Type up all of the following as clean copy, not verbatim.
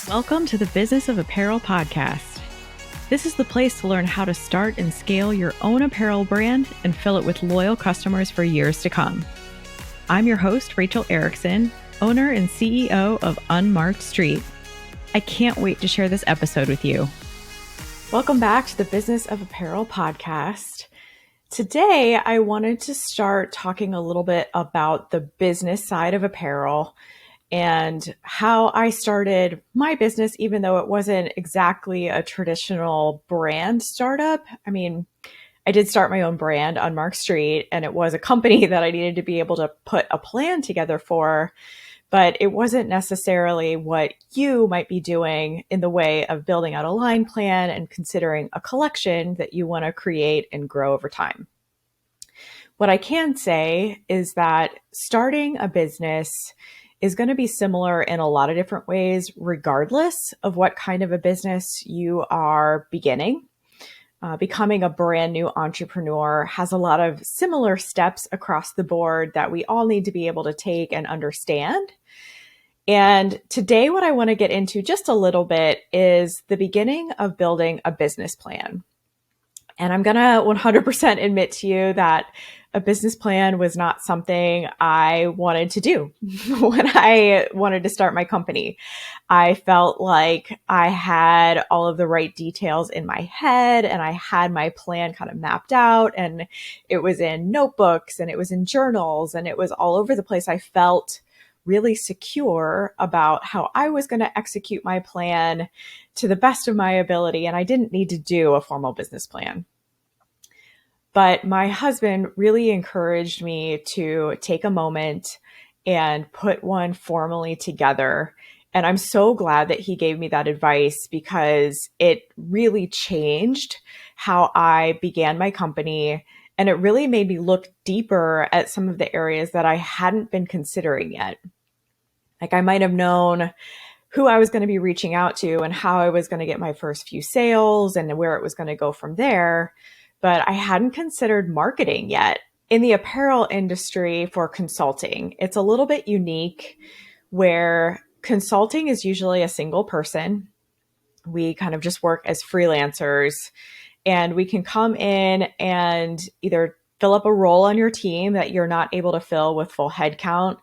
Welcome to the Business of Apparel podcast. This is the place to learn how to start and scale your own apparel brand and fill it with loyal customers for years to come. I'm your host, Rachel Erickson, owner and CEO of Unmarked Street. I can't wait to share this episode with you. Welcome back to the Business of Apparel podcast. Today, I wanted to start talking a little bit about the business side of apparel and how I started my business, even though it wasn't exactly a traditional brand startup. I mean, I did start my own brand, Unmarked Street, and it was a company that I needed to be able to put a plan together for, but it wasn't necessarily what you might be doing in the way of building out a line plan and considering a collection that you want to create and grow over time. What I can say is that starting a business is going to be similar in a lot of different ways, regardless of what kind of a business you are beginning. Becoming a brand new entrepreneur has a lot of similar steps across the board that we all need to be able to take and understand. And today, what I want to get into just a little bit is the beginning of building a business plan. And I'm going to 100% admit to you that a business plan was not something I wanted to do when I wanted to start my company. I felt like I had all of the right details in my head and I had my plan kind of mapped out, and it was in notebooks and it was in journals and it was all over the place. I felt really secure about how I was going to execute my plan to the best of my ability, and I didn't need to do a formal business plan. But my husband really encouraged me to take a moment and put one formally together. And I'm so glad that he gave me that advice because it really changed how I began my company. And it really made me look deeper at some of the areas that I hadn't been considering yet. Like, I might have known who I was going to be reaching out to and how I was going to get my first few sales and where it was going to go from there. But I hadn't considered marketing yet. In the apparel industry for consulting, it's a little bit unique where consulting is usually a single person. We kind of just work as freelancers, and we can come in and either fill up a role on your team that you're not able to fill with full headcount.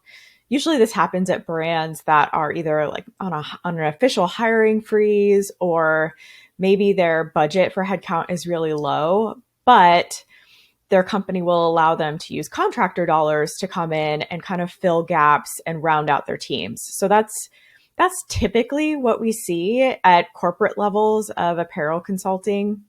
Usually this happens at brands that are either like on an official hiring freeze, or maybe their budget for headcount is really low, but their company will allow them to use contractor dollars to come in and kind of fill gaps and round out their teams. So that's typically what we see at corporate levels of apparel consulting.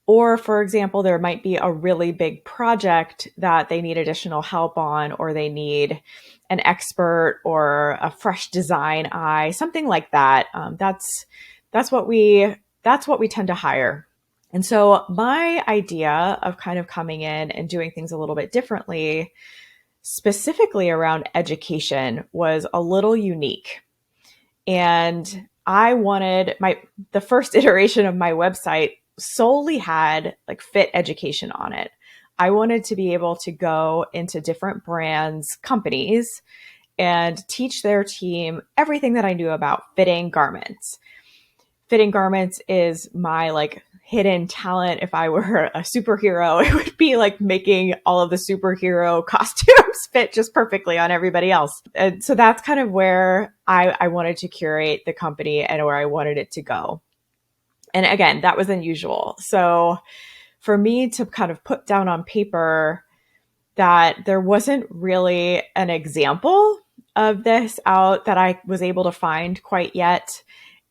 Or, for example, there might be a really big project that they need additional help on, or they need an expert or a fresh design eye, something like that. That's what we tend to hire. And so my idea of kind of coming in and doing things a little bit differently, specifically around education, was a little unique. And I wanted the first iteration of my website solely had like fit education on it. I wanted to be able to go into different brands, companies, and teach their team everything that I knew about fitting garments. Fitting garments is my like hidden talent. If I were a superhero, it would be like making all of the superhero costumes fit just perfectly on everybody else. And so that's kind of where I wanted to curate the company and where I wanted it to go. And again, that was unusual. So for me to kind of put down on paper that there wasn't really an example of this out that I was able to find quite yet.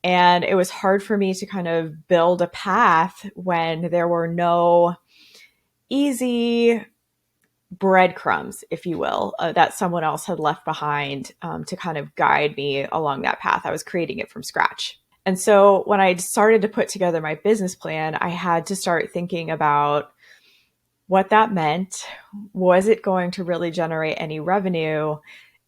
And it was hard for me to kind of build a path when there were no easy breadcrumbs, if you will, that someone else had left behind to kind of guide me along that path. I was creating it from scratch. And so when I started to put together my business plan, I had to start thinking about what that meant. Was it going to really generate any revenue?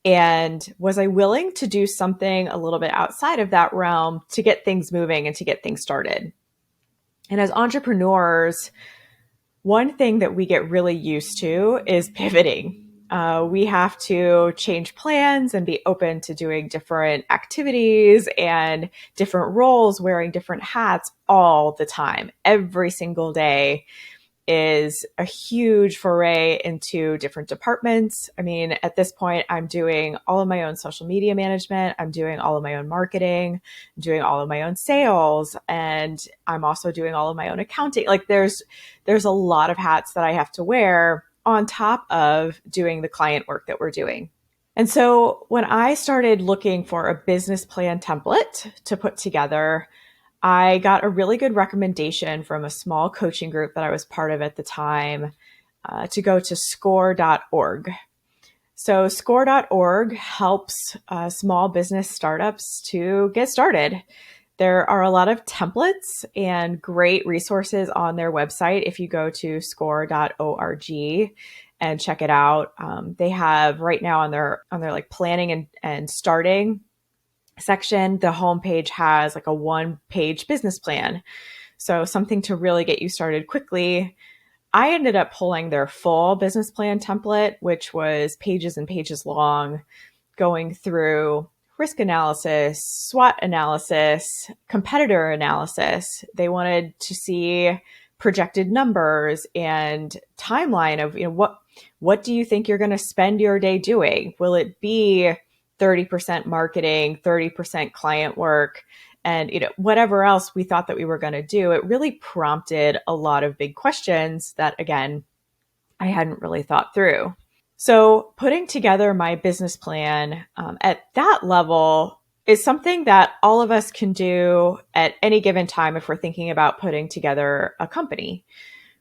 And was I willing to do something a little bit outside of that realm to get things moving and to get things started? And as entrepreneurs, one thing that we get really used to is pivoting. We have to change plans and be open to doing different activities and different roles, wearing different hats all the time. Every single day is a huge foray into different departments. I mean, at this point, I'm doing all of my own social media management. I'm doing all of my own marketing, I'm doing all of my own sales, and I'm also doing all of my own accounting. Like there's a lot of hats that I have to wear on top of doing the client work that we're doing. And so when I started looking for a business plan template to put together, I got a really good recommendation from a small coaching group that I was part of at the time to go to score.org. So score.org helps small business startups to get started. There are a lot of templates and great resources on their website. If you go to score.org and check it out, they have right now on their like planning and starting section, the homepage has like a 1-page business plan. So something to really get you started quickly. I ended up pulling their full business plan template, which was pages and pages long, going through risk analysis, SWOT analysis, competitor analysis. They wanted to see projected numbers and timeline of, what do you think you're going to spend your day doing? Will it be 30% marketing, 30% client work, and whatever else we thought that we were going to do? It really prompted a lot of big questions that, again, I hadn't really thought through. So putting together my business plan at that level is something that all of us can do at any given time if we're thinking about putting together a company.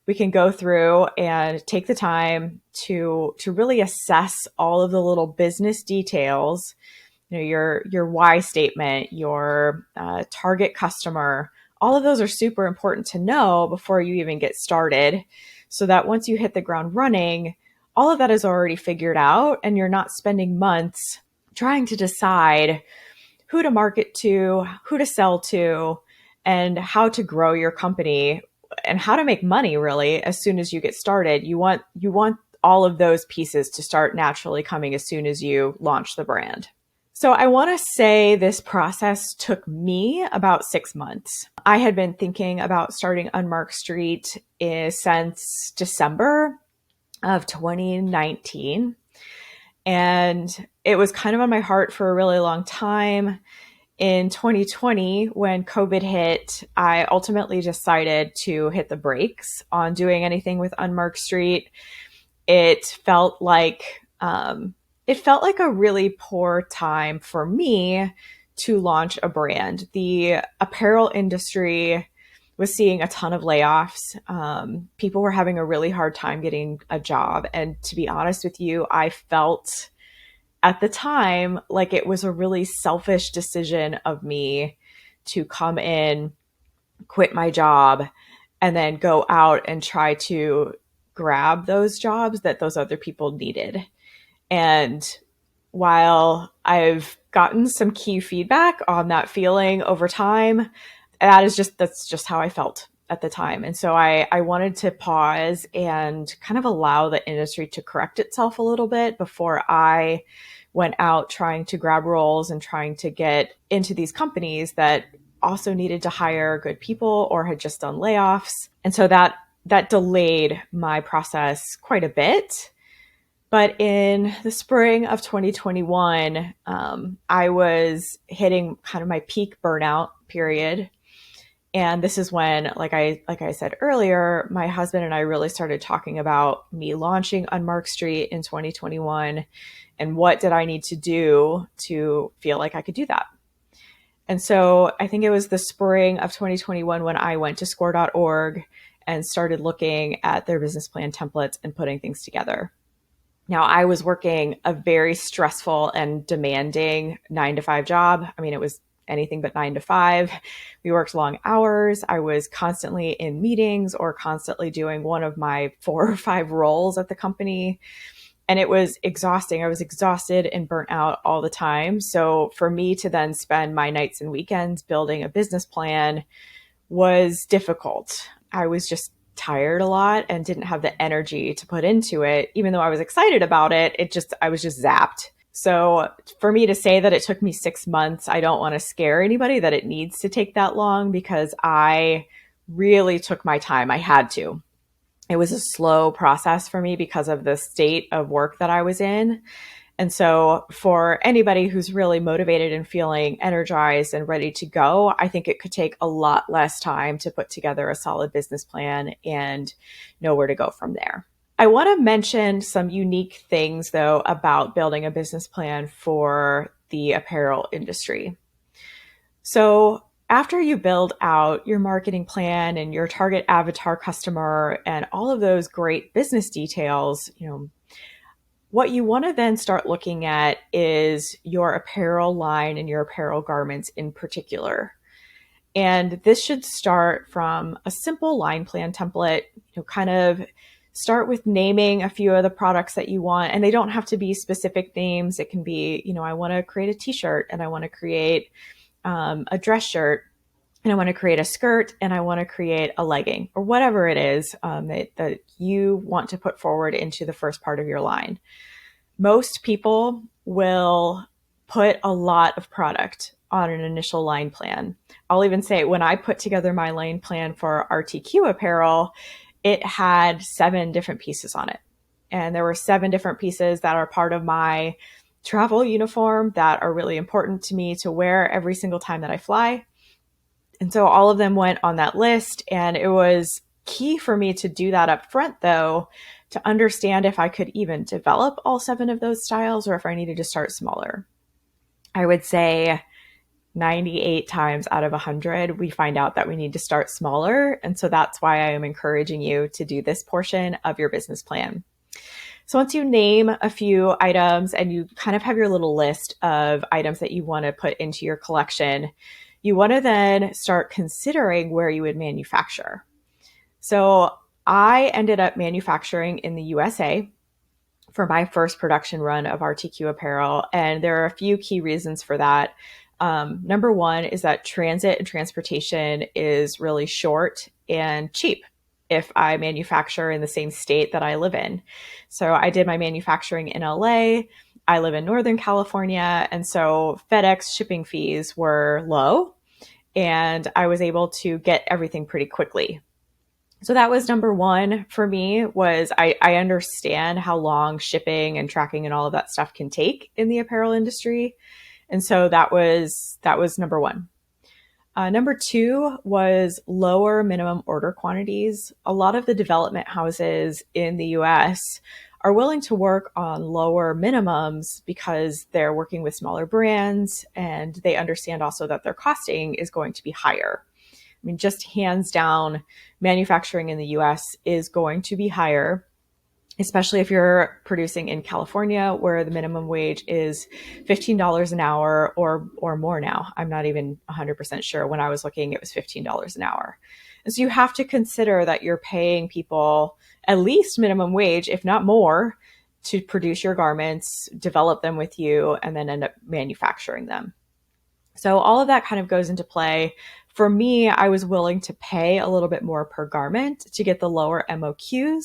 We can go through and take the time to really assess all of the little business details, your why statement, your target customer. All of those are super important to know before you even get started, so that once you hit the ground running, all of that is already figured out and you're not spending months trying to decide who to market to, who to sell to, and how to grow your company and how to make money really as soon as you get started. You want all of those pieces to start naturally coming as soon as you launch the brand. So I want to say this process took me about 6 months. I had been thinking about starting Unmarked Street since December of 2019. And it was kind of on my heart for a really long time. In 2020, when COVID hit, I ultimately decided to hit the brakes on doing anything with Unmarked Street. It felt like a really poor time for me to launch a brand. The apparel industry was seeing a ton of layoffs. People were having a really hard time getting a job. And to be honest with you, I felt at the time like it was a really selfish decision of me to come in, quit my job, and then go out and try to grab those jobs that those other people needed. And while I've gotten some key feedback on that feeling over time, that's just how I felt at the time. And so I wanted to pause and kind of allow the industry to correct itself a little bit before I went out trying to grab roles and trying to get into these companies that also needed to hire good people or had just done layoffs. And so that delayed my process quite a bit. But in the spring of 2021, I was hitting kind of my peak burnout period. And this is when, like I said earlier, my husband and I really started talking about me launching Unmarked Street in 2021 and what did I need to do to feel like I could do that. And so I think it was the spring of 2021 when I went to score.org and started looking at their business plan templates and putting things together. Now, I was working a very stressful and demanding 9-to-5 job. I mean, it was anything but 9 to 5. We worked long hours. I was constantly in meetings or constantly doing one of my 4 or 5 roles at the company. And it was exhausting. I was exhausted and burnt out all the time. So for me to then spend my nights and weekends building a business plan was difficult. I was just tired a lot and didn't have the energy to put into it. Even though I was excited about it, I was just zapped. So for me to say that it took me 6 months, I don't want to scare anybody that it needs to take that long, because I really took my time. I had to. It was a slow process for me because of the state of work that I was in. And so for anybody who's really motivated and feeling energized and ready to go, I think it could take a lot less time to put together a solid business plan and know where to go from there. I want to mention some unique things, though, about building a business plan for the apparel industry. So after you build out your marketing plan and your target avatar customer and all of those great business details, what you want to then start looking at is your apparel line and your apparel garments in particular. And this should start from a simple line plan template, kind of start with naming a few of the products that you want. And they don't have to be specific names. It can be, I want to create a t-shirt, and I want to create a dress shirt, and I want to create a skirt, and I want to create a legging, or whatever it is that you want to put forward into the first part of your line. Most people will put a lot of product on an initial line plan. I'll even say, when I put together my line plan for RTQ Apparel, it had 7 different pieces on it. And there were 7 different pieces that are part of my travel uniform that are really important to me to wear every single time that I fly. And so all of them went on that list. And it was key for me to do that up front, though, to understand if I could even develop all 7 of those styles, or if I needed to start smaller. I would say 98 times out of 100, we find out that we need to start smaller. And so that's why I am encouraging you to do this portion of your business plan. So once you name a few items and you kind of have your little list of items that you want to put into your collection, you want to then start considering where you would manufacture. So I ended up manufacturing in the USA for my first production run of RTQ Apparel. And there are a few key reasons for that. Number one is that transit and transportation is really short and cheap if I manufacture in the same state that I live in. So I did my manufacturing in LA. I live in Northern California. And so FedEx shipping fees were low, and I was able to get everything pretty quickly. So that was number one for me, was I understand how long shipping and tracking and all of that stuff can take in the apparel industry. And so that was number one. Number two was lower minimum order quantities. A lot of the development houses in the US are willing to work on lower minimums because they're working with smaller brands, and they understand also that their costing is going to be higher. I mean, just hands down, manufacturing in the US is going to be higher, especially if you're producing in California, where the minimum wage is $15 an hour or more now. I'm not even 100% sure. When I was looking, it was $15 an hour. And so you have to consider that you're paying people at least minimum wage, if not more, to produce your garments, develop them with you, and then end up manufacturing them. So all of that kind of goes into play. For me, I was willing to pay a little bit more per garment to get the lower MOQs,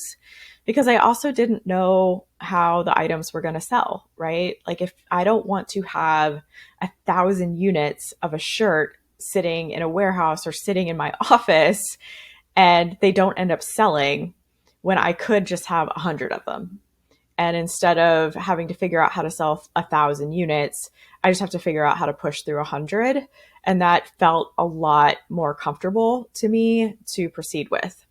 because I also didn't know how the items were going to sell, right? Like, if I don't want to have 1,000 units of a shirt sitting in a warehouse or sitting in my office and they don't end up selling, when I could just have 100 of them. And instead of having to figure out how to sell 1,000 units, I just have to figure out how to push through 100. And that felt a lot more comfortable to me to proceed with.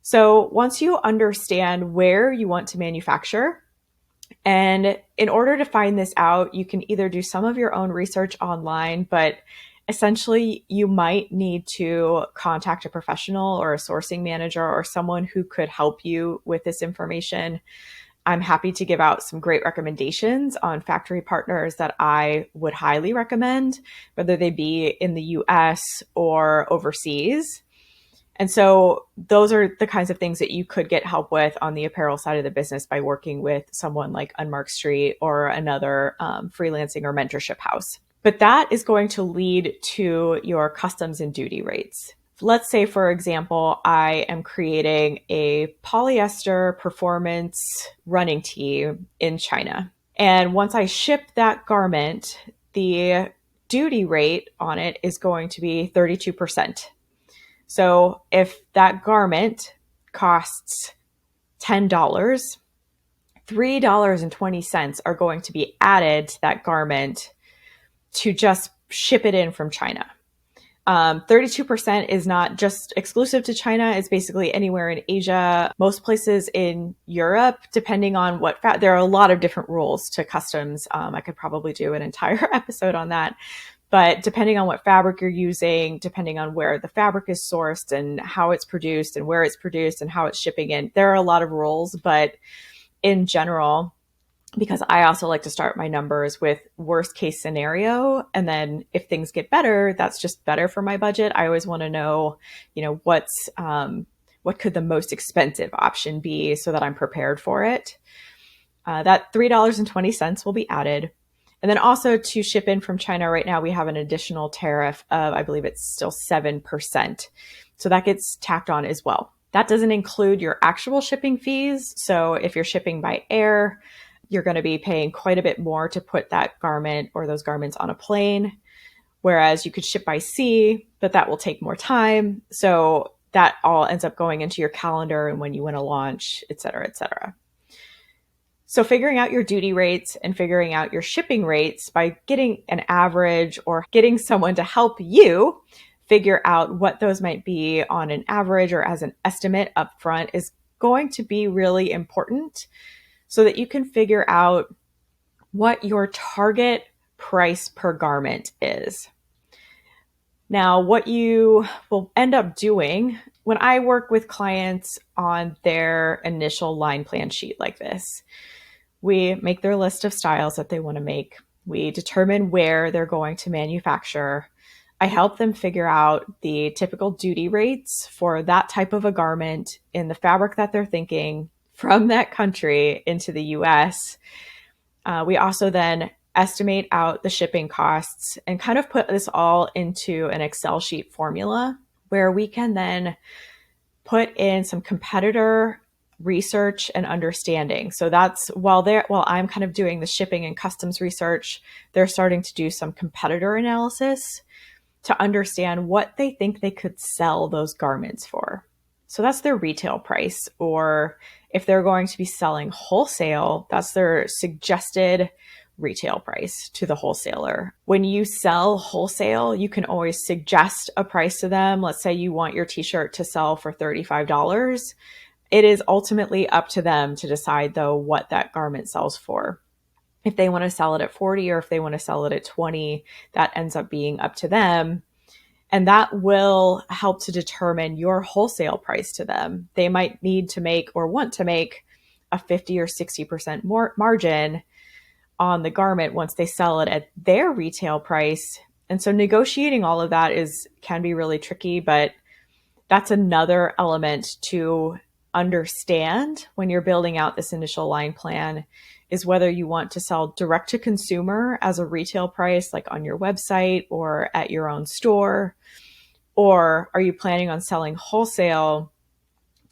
So once you understand where you want to manufacture, and in order to find this out, you can either do some of your own research online, but essentially you might need to contact a professional or a sourcing manager or someone who could help you with this information. I'm happy to give out some great recommendations on factory partners that I would highly recommend, whether they be in the US or overseas. And so those are the kinds of things that you could get help with on the apparel side of the business by working with someone like Unmarked Street or another freelancing or mentorship house. But that is going to lead to your customs and duty rates. let's say, for example, I am creating a polyester performance running tee in China. And once I ship that garment, the duty rate on it is going to be 32%. So if that garment costs $10, $3.20 are going to be added to that garment to just ship it in from China. 32% is not just exclusive to China. It's basically anywhere in Asia, most places in Europe, depending on what, there are a lot of different rules to customs. I could probably do an entire episode on that. But depending on what fabric you're using, depending on where the fabric is sourced and how it's produced and where it's produced and how it's shipping in, there are a lot of rules. But in general, because I also like to start my numbers with worst case scenario. And then if things get better, that's just better for my budget. I always want to know, what could the most expensive option be so that I'm prepared for it. That $3.20 will be added. And then also to ship in from China right now, we have an additional tariff of, I believe it's still 7%. So that gets tacked on as well. That doesn't include your actual shipping fees. So if you're shipping by air, you're going to be paying quite a bit more to put that garment or those garments on a plane. Whereas you could ship by sea, but that will take more time. So that all ends up going into your calendar and when you want to launch, et cetera, et cetera. So figuring out your duty rates and figuring out your shipping rates by getting an average or getting someone to help you figure out what those might be on an average or as an estimate upfront is going to be really important so that you can figure out what your target price per garment is. Now, what you will end up doing when I work with clients on their initial line plan sheet like this, we make their list of styles that they want to make. We determine where they're going to manufacture. I help them figure out the typical duty rates for that type of a garment in the fabric that they're thinking from that country into the US. We also then estimate out the shipping costs and kind of put this all into an Excel sheet formula where we can then put in some competitor research and understanding. So that's while I'm kind of doing the shipping and customs research, they're starting to do some competitor analysis to understand what they think they could sell those garments for. So that's their retail price, or if they're going to be selling wholesale, that's their suggested retail price to the wholesaler. When you sell wholesale, you can always suggest a price to them. Let's say you want your t-shirt to sell for $35. It is ultimately up to them to decide, though, what that garment sells for. If they want to sell it at 40 or if they want to sell it at 20, that ends up being up to them. And that will help to determine your wholesale price to them. They might need to make or want to make a 50 or 60% more margin on the garment once they sell it at their retail price. And so negotiating all of that can be really tricky, but that's another element to understand when you're building out this initial line plan, is whether you want to sell direct to consumer as a retail price, like on your website or at your own store, or are you planning on selling wholesale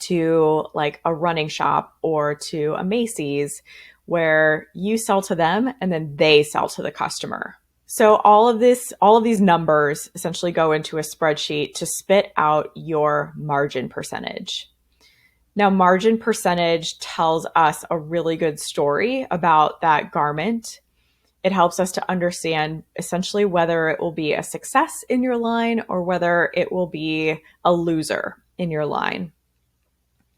to like a running shop or to a Macy's where you sell to them and then they sell to the customer. So all of these numbers essentially go into a spreadsheet to spit out your margin percentage. Now, margin percentage tells us a really good story about that garment. It helps us to understand essentially whether it will be a success in your line or whether it will be a loser in your line.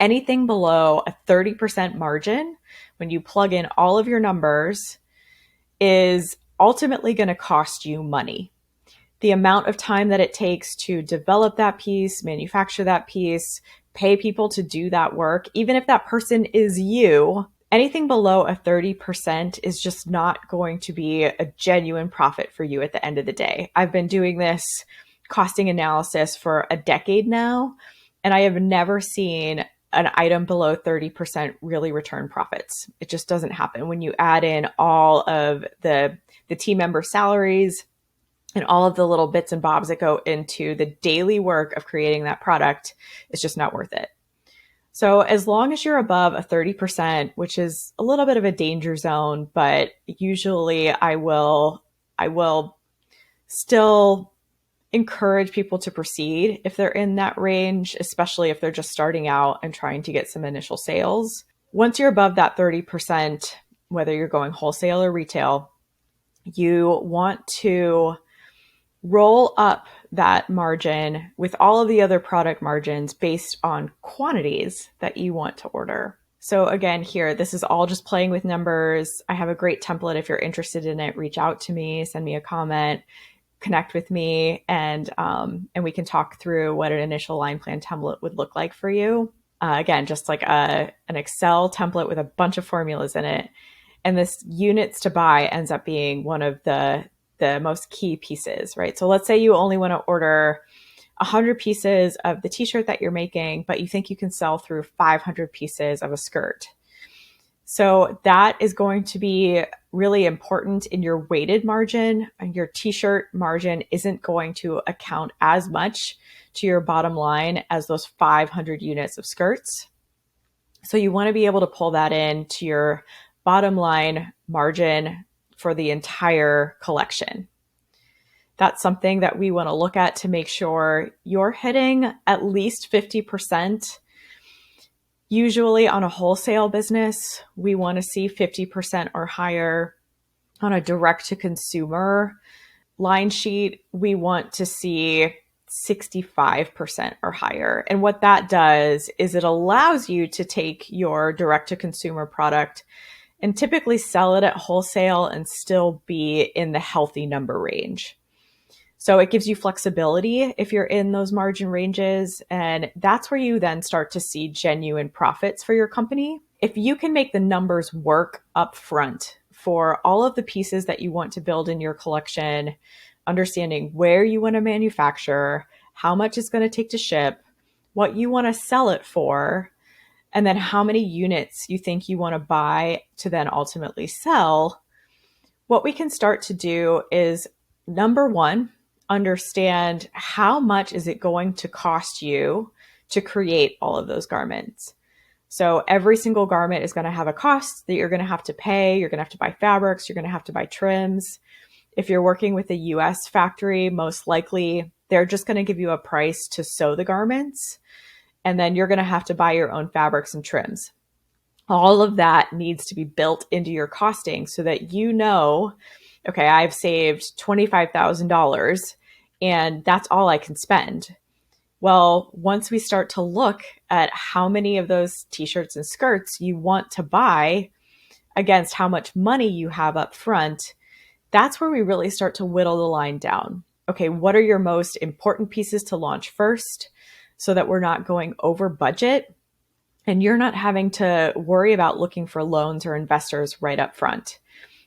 Anything below a 30% margin, when you plug in all of your numbers, is ultimately going to cost you money. The amount of time that it takes to develop that piece, manufacture that piece, pay people to do that work, even if that person is you, anything below a 30% is just not going to be a genuine profit for you at the end of the day. I've been doing this costing analysis for a decade now, and I have never seen an item below 30% really return profits. It just doesn't happen. When you add in all of the team member salaries, and all of the little bits and bobs that go into the daily work of creating that product is just not worth it. So as long as you're above a 30%, which is a little bit of a danger zone, but usually I will still encourage people to proceed if they're in that range, especially if they're just starting out and trying to get some initial sales. Once you're above that 30%, whether you're going wholesale or retail, you want to roll up that margin with all of the other product margins based on quantities that you want to order. So again, here, this is all just playing with numbers. I have a great template. If you're interested in it, reach out to me, send me a comment, connect with me, and we can talk through what an initial line plan template would look like for you. Again, just like an Excel template with a bunch of formulas in it. And this units to buy ends up being one of the most key pieces, right? So let's say you only want to order 100 pieces of the t-shirt that you're making, but you think you can sell through 500 pieces of a skirt. So that is going to be really important in your weighted margin. Your t-shirt margin isn't going to account as much to your bottom line as those 500 units of skirts. So you want to be able to pull that in to your bottom line margin for the entire collection. That's something that we want to look at to make sure you're hitting at least 50%. Usually on a wholesale business, we want to see 50% or higher. On a direct to consumer line sheet, we want to see 65% or higher. And what that does is it allows you to take your direct to consumer product and typically sell it at wholesale and still be in the healthy number range. So it gives you flexibility if you're in those margin ranges. And that's where you then start to see genuine profits for your company. If you can make the numbers work up front for all of the pieces that you want to build in your collection, understanding where you want to manufacture, how much it's going to take to ship, what you want to sell it for, and then how many units you think you want to buy to then ultimately sell, what we can start to do is, number one, understand how much is it going to cost you to create all of those garments. So every single garment is going to have a cost that you're going to have to pay. You're going to have to buy fabrics. You're going to have to buy trims. If you're working with a US factory, most likely they're just going to give you a price to sew the garments. And then you're going to have to buy your own fabrics and trims. All of that needs to be built into your costing so that you know, okay, I've saved $25,000 and that's all I can spend. Well, once we start to look at how many of those t-shirts and skirts you want to buy against how much money you have up front, that's where we really start to whittle the line down. Okay, what are your most important pieces to launch first so that we're not going over budget and you're not having to worry about looking for loans or investors right up front.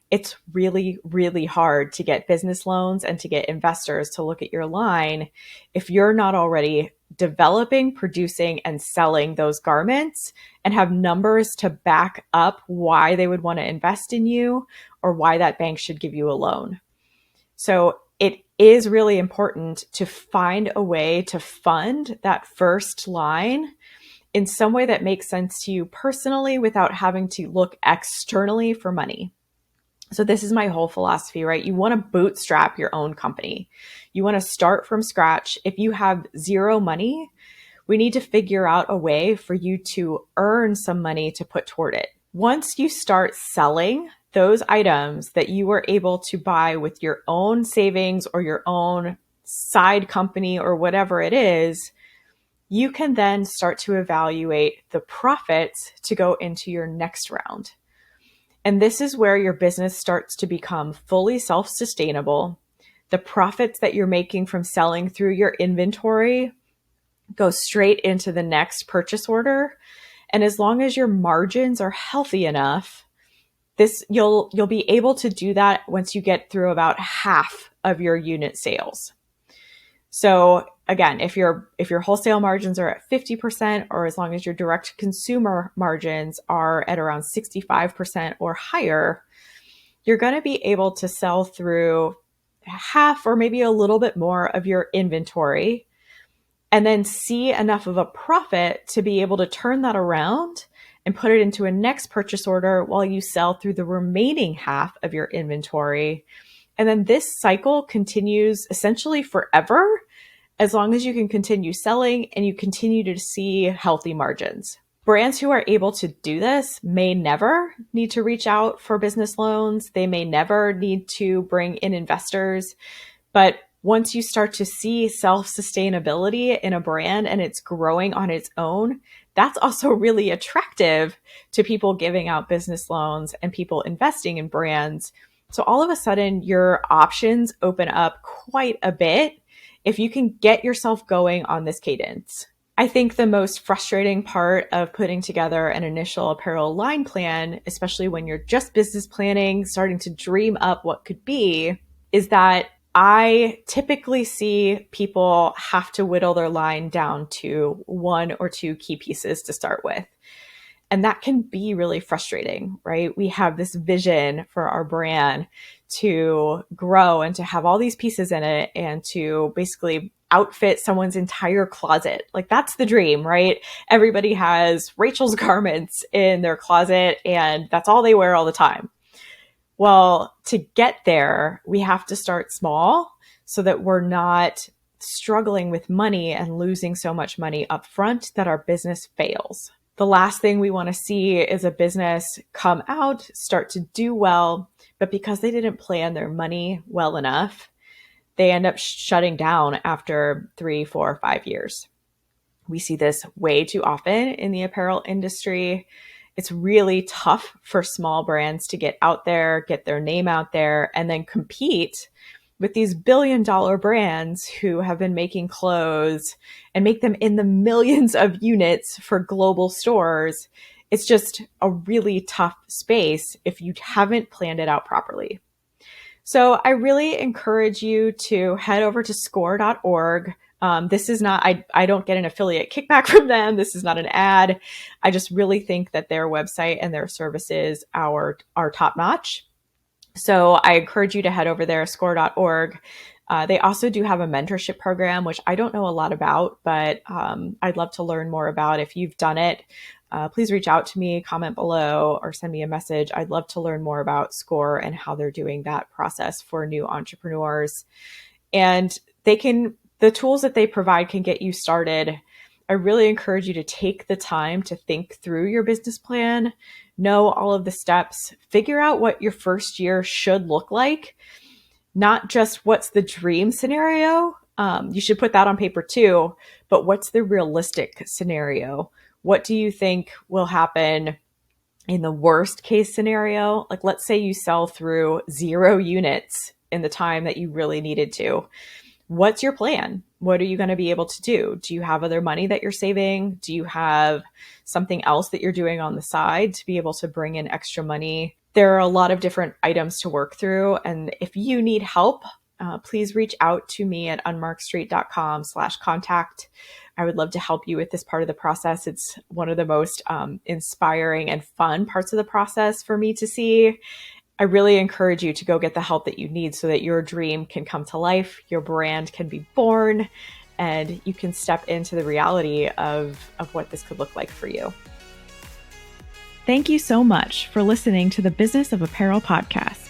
It's really, really hard to get business loans and to get investors to look at your line if you're not already developing, producing, and selling those garments and have numbers to back up why they would want to invest in you or why that bank should give you a loan. So it is really important to find a way to fund that first line in some way that makes sense to you personally without having to look externally for money. So this is my whole philosophy, right? You want to bootstrap your own company. You want to start from scratch. If you have zero money, we need to figure out a way for you to earn some money to put toward it. Once you start selling those items that you were able to buy with your own savings or your own side company or whatever it is, you can then start to evaluate the profits to go into your next round. And this is where your business starts to become fully self-sustainable. The profits that you're making from selling through your inventory go straight into the next purchase order. And as long as your margins are healthy enough, you'll be able to do that once you get through about half of your unit sales. So again, if your wholesale margins are at 50%, or as long as your direct consumer margins are at around 65% or higher, you're going to be able to sell through half or maybe a little bit more of your inventory and then see enough of a profit to be able to turn that around and put it into a next purchase order while you sell through the remaining half of your inventory. And then this cycle continues essentially forever, as long as you can continue selling and you continue to see healthy margins. Brands who are able to do this may never need to reach out for business loans. They may never need to bring in investors. But once you start to see self-sustainability in a brand and it's growing on its own, that's also really attractive to people giving out business loans and people investing in brands. So all of a sudden, your options open up quite a bit if you can get yourself going on this cadence. I think the most frustrating part of putting together an initial apparel line plan, especially when you're just business planning, starting to dream up what could be, is that I typically see people have to whittle their line down to 1 or 2 key pieces to start with. And that can be really frustrating, right? We have this vision for our brand to grow and to have all these pieces in it and to basically outfit someone's entire closet. Like that's the dream, right? Everybody has Rachel's garments in their closet and that's all they wear all the time. Well, to get there, we have to start small so that we're not struggling with money and losing so much money up front that our business fails. The last thing we want to see is a business come out, start to do well, but because they didn't plan their money well enough, they end up shutting down after 3, 4, 5 years. We see this way too often in the apparel industry. It's really tough for small brands to get out there, get their name out there, and then compete with these billion-dollar brands who have been making clothes and make them in the millions of units for global stores. It's just a really tough space if you haven't planned it out properly. So I really encourage you to head over to score.org. This is not, I don't get an affiliate kickback from them. This is not an ad. I just really think that their website and their services are top notch. So I encourage you to head over there, score.org. They also do have a mentorship program, which I don't know a lot about, but I'd love to learn more about. If you've done it, please reach out to me, comment below, or send me a message. I'd love to learn more about Score and how they're doing that process for new entrepreneurs. And the tools that they provide can get you started. I really encourage you to take the time to think through your business plan, know all of the steps, figure out what your first year should look like, not just what's the dream scenario. You should put that on paper too, but what's the realistic scenario? What do you think will happen in the worst case scenario? Like, let's say you sell through 0 units in the time that you really needed to. What's your plan? What are you going to be able to do? Do you have other money that you're saving? Do you have something else that you're doing on the side to be able to bring in extra money? There are a lot of different items to work through. And if you need help, please reach out to me at unmarkedstreet.com/contact. I would love to help you with this part of the process. It's one of the most inspiring and fun parts of the process for me to see. I really encourage you to go get the help that you need so that your dream can come to life, your brand can be born, and you can step into the reality of what this could look like for you. Thank you so much for listening to the Business of Apparel podcast.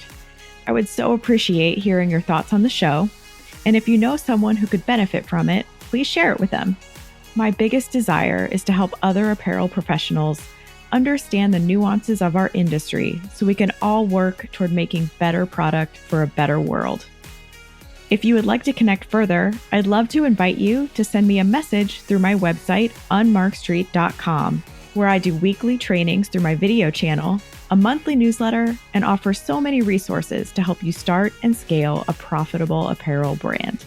I would so appreciate hearing your thoughts on the show. And if you know someone who could benefit from it, please share it with them. My biggest desire is to help other apparel professionals understand the nuances of our industry so we can all work toward making better product for a better world. If you would like to connect further, I'd love to invite you to send me a message through my website, unmarkedstreet.com, where I do weekly trainings through my video channel, a monthly newsletter, and offer so many resources to help you start and scale a profitable apparel brand.